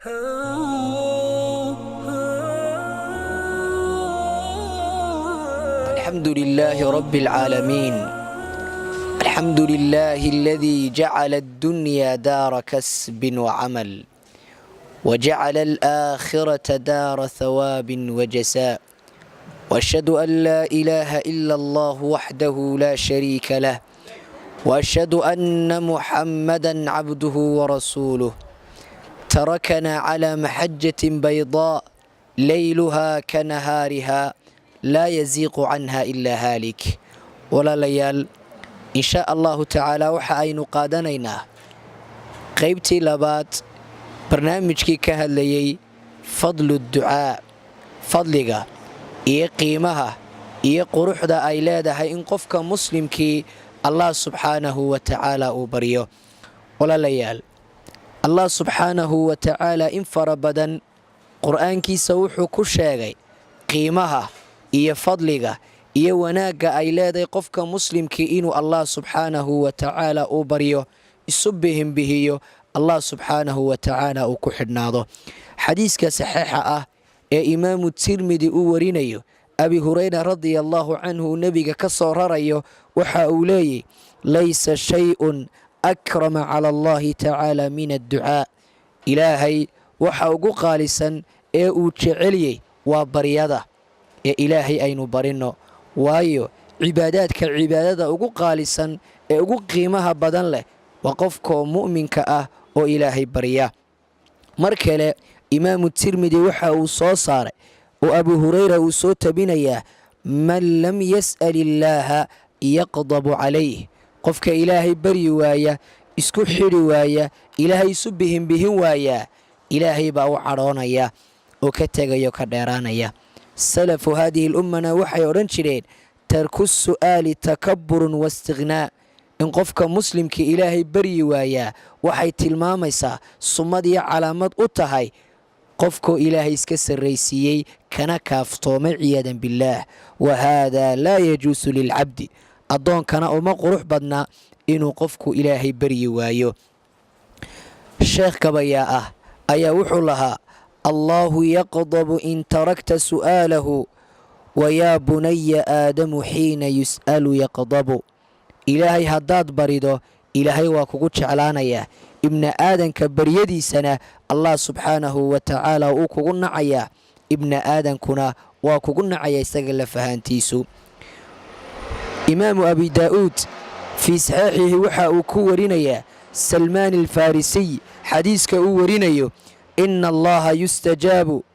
الحمد لله رب العالمين. الحمد لله الذي جعل الدنيا دار كسب وعمل وجعل الآخرة دار ثواب وجزاء، وأشهد أن لا إله إلا الله وحده لا شريك له، وأشهد أن محمدا عبده ورسوله تركنا على محجة بيضاء ليلها كنهارها لا يزيق عنها إلا هالك. ولا ليال إن شاء الله تعالى waxa aynu qaadanaynaa qaybtii labaad barnaamijkii ka hadlayay fadlu ducaa, fadliga iyo qiimaha iyo quruxda ay leedahay in qofka muslimkii Allah subxaanahu wa ta'ala uu baryo. walaalayaal, Allah subxaanahu wa ta'ala in fara badan qur'aankiisa wuxuu ku sheegay qiimaha iyo fadliga iyo wanaagga ay leedahay qofka muslimkii inuu Allah subxaanahu wa ta'ala uu baryo, isu bihiyo Allah subxaanahu wa ta'ala uu ku xidhnaado. xadiiska saxiixa ah ee imaamu tirmidi uu warinayo abi hurayra radiyallahu canhu nabiga ka soo rarayo waxa uu leeyahay laysa shay'un akrama cala allahi tacaala min adducaa. ilaahay waxa ugu qaalisan ee uu jeceliyey waa baryada, ee ilaahay aynu barino, waayo cibaadada ugu qaalisan ee ugu qiimaha badan leh waa qofka mu'minka ah oo ilaahay barya. mar kale imaamu tirmidi waxa uu soo saaray oo abu hurayra uu soo tabinayaa man lam yas'al illaaha yaqdabu calayh. qofka ilaahay baryi waaya, isku xidhi waaya, ilaahay isu bihin waaya, ilaahay baa u cadhoonaya oo ka tegayo ka dheeraanaya. salafu haadihi lummana waxay odhan jireen tarku su'aali takabburun waistighnaa. in qofka muslimka ilaahay baryi waayaa waxay tilmaamaysaa sumad iyo calaamad u tahay qofkoo ilaahay iska sarraysiiyey kana kaaftoomay ciyaadan billaah. wa haadaa laa yajuusu lilcabdi, addoonkana uma qurux badna inuu qofku ilaahay baryi waayo. sheekh gabayaa ah ayaa wuxuu lahaa allaahu yaqdabu in tarakta su'aalahu wayaa bunaya aadamu xiina yus'alu yaqdabu. ilaahay haddaad barido ilaahay waa kugu jeclaanayaa, ibni aadanka baryadiisana allah subxaanahu wa tacaala uu kugu nacayaa, ibni aadankuna waa kugu nacaya isaga la fahantiisu. imaamu abi daa'uud fii saxiixihi waxa uu ku warinayaa salmaan alfarisiy xadiiska uu warinayo ina allaha yustajaabu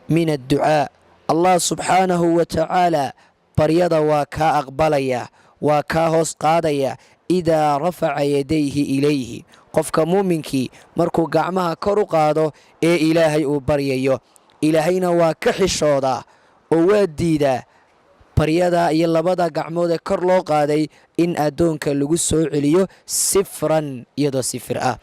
min adducaa. allah subxaanahu wa tacaala baryada waa kaa aqbalaya, waa kaa hoos qaadaya idaa rafaca yadayhi ilayhi. qofka muuminkii markuu gacmaha kor u qaado ee ilaahay uu baryayo, ilaahayna waa ka xishoodaa oo waa diidaa baryada iyo labada gacmood ee kor loo qaaday in addoonka lagu soo celiyo sifran iyadoo sifir ah.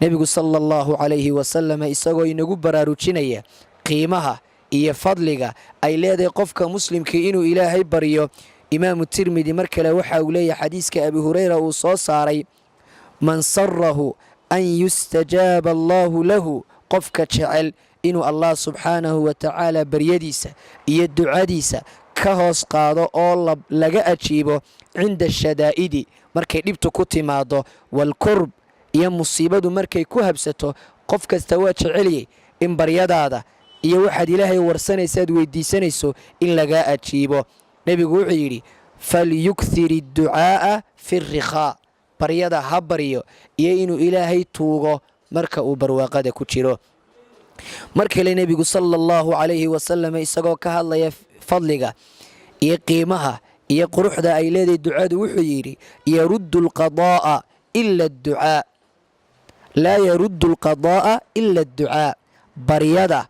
nebigu sala allahu calayhi wasalam isagoo inagu baraarujinaya qiimaha iyo fadliga ay leedahay qofka muslimkii inuu ilaahay baryo, imaamu tirmidi mar kale waxa uu leeyahay xadiiska abi hurayra uu soo saaray man sarahu an yustajaaba allaahu lahu, qofka jecel inuu allah subxaanahu wa tacaala baryadiisa iyo ducadiisa ka hoos qaado oo laga ajiibo cinda shadaa'idi, markay dhibtu ku timaado, walkurb iyo musiibadu markay ku habsato. qof kasta waa jeceliyey in baryadaada iyo waxaad ilaahay warsanaysaad weydiisanayso in lagaa ajiibo. nebigu wuxuu yidhi falyukthir idducaa'a fi rikhaa, baryada ha baryo iyo inuu ilaahay tuugo marka uu barwaaqada ku jiro. mar kale nebigu sala allahu calayhi wasalam isagoo ka hadlaya fadliga iyo qiimaha iyo quruxda ay leedahay ducadu wuxuu yidhi yaruddu alqadaa'a ila adducaa, laa yaruddu alqadaa'a ila adducaa. baryada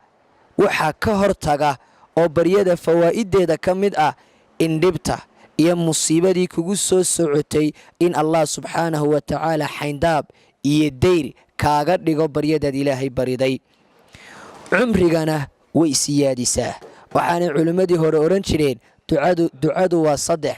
waxaa ka hortaga oo baryada fawaa'ideeda ka mid ah in dhibta iyo musiibadii kugu soo socotay in allah subxaanahu wa tacaala xayndaab iyo dayr kaaga dhigo baryadaad ilaahay bariday. cumrigana way siyaadisaa. waxaanay culimmadii hore odhan jireen ducadu waa 3.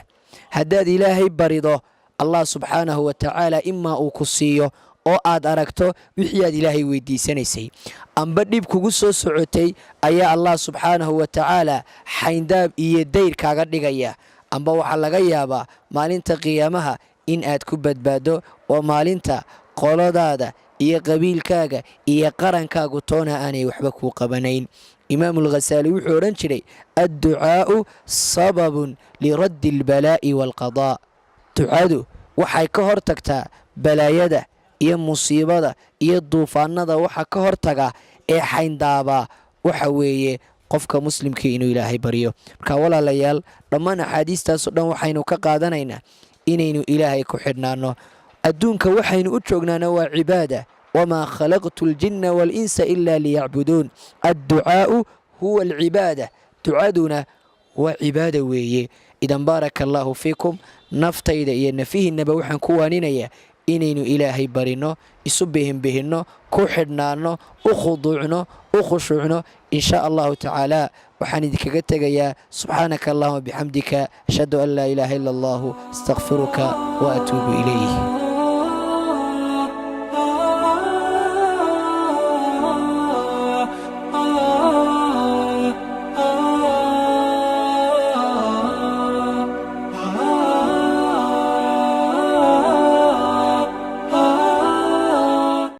haddaad ilaahay barido allah subxaanahu wa tacaala imaa uu ku siiyo oo aad aragto wixii aad ilaahay weydiisanaysay amba dhib kugu soo socotay ayaa allah subxaanahu wa tacaala xayndaab iyo dayr kaaga dhigaya amba waxaa laga yaabaa maalinta qiyaamaha in aad ku badbaado oo maalinta qoladaada iyo qabiilkaaga iyo qarankaagu toona aanay waxba kuu qabanayn. imaamu alghasaali wuxuu odhan jiray adducaa'u sababun liraddi albalaa'i waalqadaa. ducadu waxay ka hor tagtaa balaayada iyo musiibada iyo duufaanada waxa ka hortaga ee xayndaabaa waxa weeye qofka muslimkii inuu ilaahay baryo. marka walaalayaal dhammaan axaadiistaasoo dhan waxaynu ka qaadanaynaa inaynu ilaahay ku xidhnaano. adduunka waxaynu u joognaana waa cibaada. wamaa khalaqtu aljinna waalinsa ilaa liyacbuduun. adducaa'u huwa alcibaada. ducaduna waa cibaada weeye. idan baaraka allaahu fiikum. naftayda iyo nafihinnaba waxaan ku waaninayaa inaynu ilaahay barino, isu bihinbihinno, ku xidhnaano, u khuduucno, u khushuucno. in shaa allahu tacaala waxaan idinkaga tegayaa subxaanaka allahuma bixamdika ashhadu an laa ilaaha ila allahu astakfiruka wa atuubu ilayh.